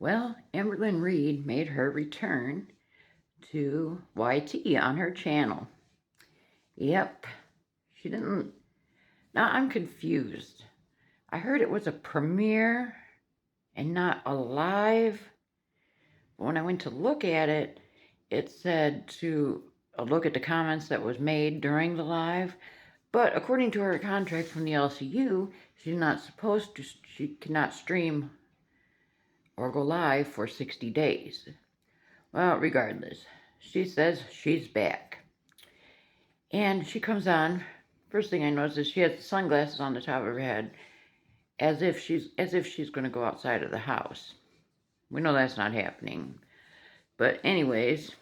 Well, Amberlynn Reid made her return to YT on her channel. Yep, she didn't. Now I'm confused. I heard it was a premiere and not a live. But when I went to look at it, it said to look at the comments that was made during the live. But according to her contract from the LCU, she's not supposed to, she cannot stream or go live for 60 days. Well, regardless, she says she's back. And she comes on. First thing I notice is she has sunglasses on the top of her head, as if she's going to go outside of the house. We know that's not happening. But anyways,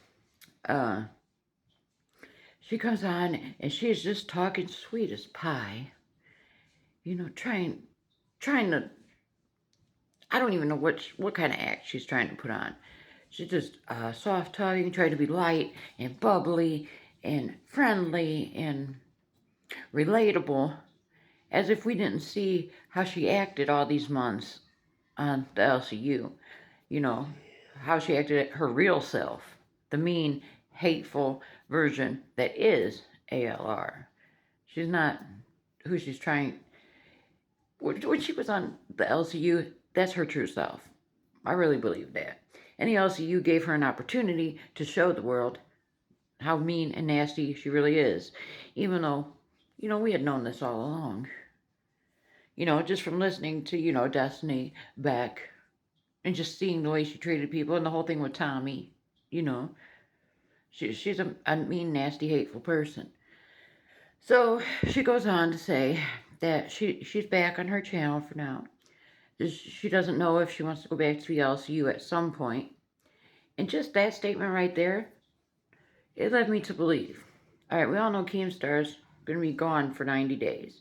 she comes on and she's just talking sweet as pie. You know, trying to. I don't even know what kind of act she's trying to put on. She's just soft talking, trying to be light and bubbly and friendly and relatable, as if we didn't see how she acted all these months on the LCU. You know, how she acted her real self, the mean, hateful version that is ALR. She's not who she's trying. When she was on the LCU, that's her true self. I really believe that. And the LCU gave her an opportunity to show the world how mean and nasty she really is. Even though, we had known this all along. Just from listening to, Destiny, Beck, and just seeing the way she treated people and the whole thing with Tommy. She's a mean, nasty, hateful person. So she goes on to say that she's back on her channel for now. She doesn't know if she wants to go back to the LCU at some point. And just that statement right there, it led me to believe. All right, we all know Keemstar's going to be gone for 90 days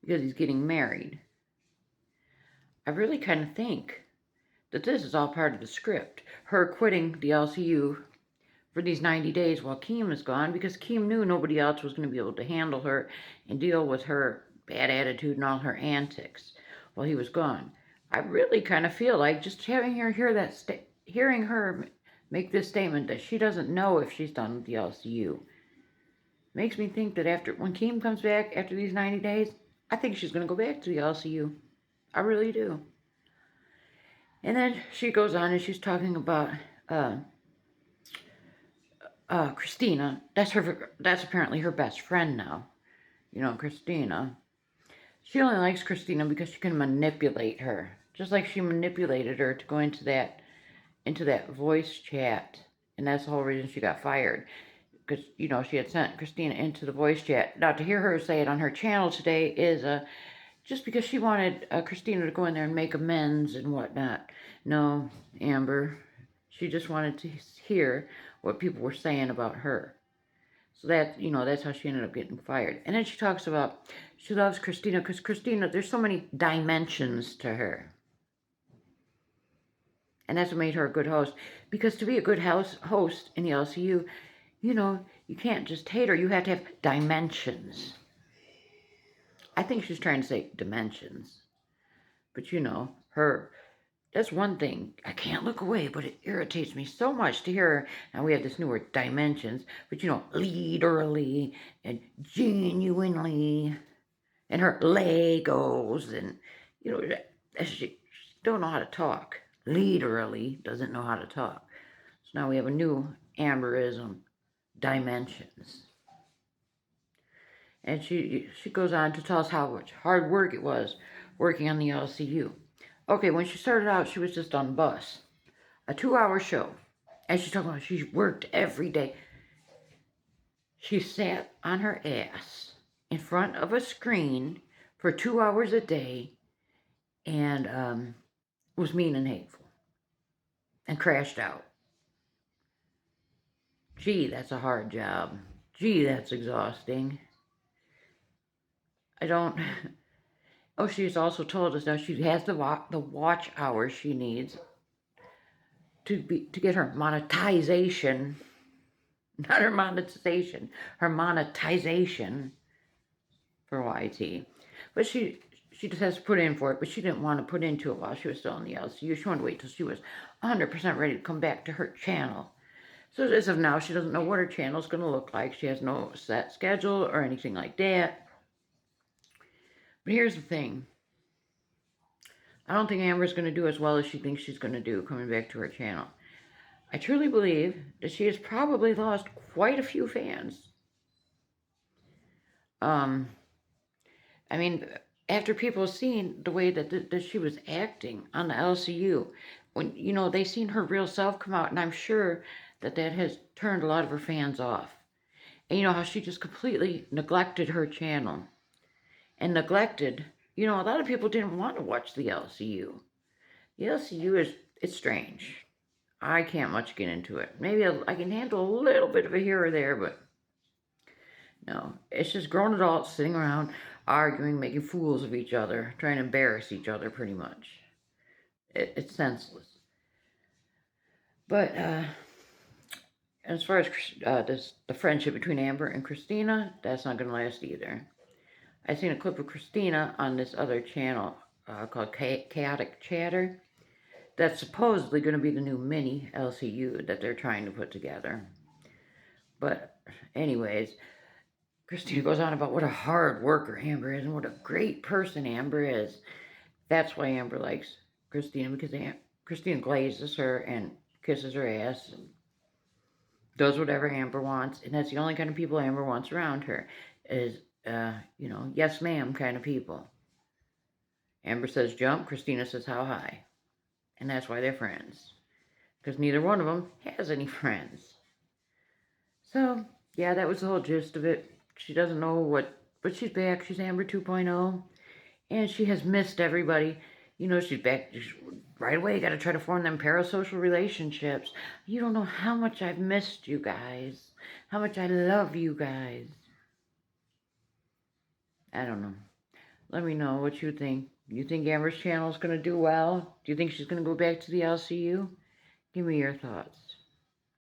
because he's getting married. I really kind of think that this is all part of the script. Her quitting the LCU for these 90 days while Keem is gone, because Keem knew nobody else was going to be able to handle her and deal with her bad attitude and all her antics while he was gone. I really kind of feel like just having her hearing her make this statement that she doesn't know if she's done with the LCU makes me think that when Keem comes back after these 90 days, I think she's going to go back to the LCU. I really do. And then she goes on and she's talking about Christina. That's apparently her best friend now. Christina. She only likes Christina because she can manipulate her, just like she manipulated her to go into that voice chat, and that's the whole reason she got fired. Because she had sent Christina into the voice chat. Now to hear her say it on her channel today is just because she wanted Christina to go in there and make amends and whatnot. No, Amber, she just wanted to hear what people were saying about her. So that's how she ended up getting fired. And then she talks about she loves Christina because Christina, there's so many dimensions to her. And that's what made her a good host. Because to be a good host in the LCU, you can't just hate her. You have to have dimensions. I think she's trying to say dimensions. But that's one thing. I can't look away, but it irritates me so much to hear her. Now we have this new word, dimensions. But literally and genuinely, and her Legos, and she don't know how to talk. Literally doesn't know how to talk. So now we have a new Amberism, dimensions. And she goes on to tell us how much hard work it was working on the LCU. Okay, when she started out, she was just on bus. A 2-hour show. And she's talking about she worked every day. She sat on her ass in front of a screen for 2 hours a day and was mean and hateful. And crashed out. Gee, that's a hard job. Gee, that's exhausting. Oh, she's also told us now she has the watch hours she needs to get her monetization, not her monetization, her monetization for YT. But she She just has to put in for it, but she didn't want to put into it while she was still in the LCU. She wanted to wait till she was 100% ready to come back to her channel. So as of now, she doesn't know what her channel is going to look like. She has no set schedule or anything like that. But here's the thing. I don't think Amber's going to do as well as she thinks she's going to do coming back to her channel. I truly believe that she has probably lost quite a few fans. I mean, after people seeing the way that she was acting on the LCU, when, you know, they seen her real self come out, and I'm sure that has turned a lot of her fans off. And you know how she just completely neglected her channel. And neglected, you know, a lot of people didn't want to watch the LCU. The LCU it's strange. I can't much get into it. Maybe I can handle a little bit of it here or there, but no. It's just grown adults sitting around arguing, making fools of each other, trying to embarrass each other pretty much. It's senseless. But as far as the friendship between Amber and Christina, that's not going to last either. I seen a clip of Christina on this other channel called Chaotic Chatter. That's supposedly going to be the new mini LCU that they're trying to put together. But anyways, Christina goes on about what a hard worker Amber is and what a great person Amber is. That's why Amber likes Christina, because Christina glazes her and kisses her ass and does whatever Amber wants. And that's the only kind of people Amber wants around her is, you know, yes ma'am kind of people. Amber says jump, Christina says how high. And that's why they're friends. Because neither one of them has any friends. So, yeah, that was the whole gist of it. She doesn't know what, but she's back. She's Amber 2.0. And she has missed everybody. You know, she's back right away. Got to try to form them parasocial relationships. You don't know how much I've missed you guys. How much I love you guys. I don't know. Let me know what you think. You think Amber's channel is going to do well? Do you think she's going to go back to the LCU? Give me your thoughts.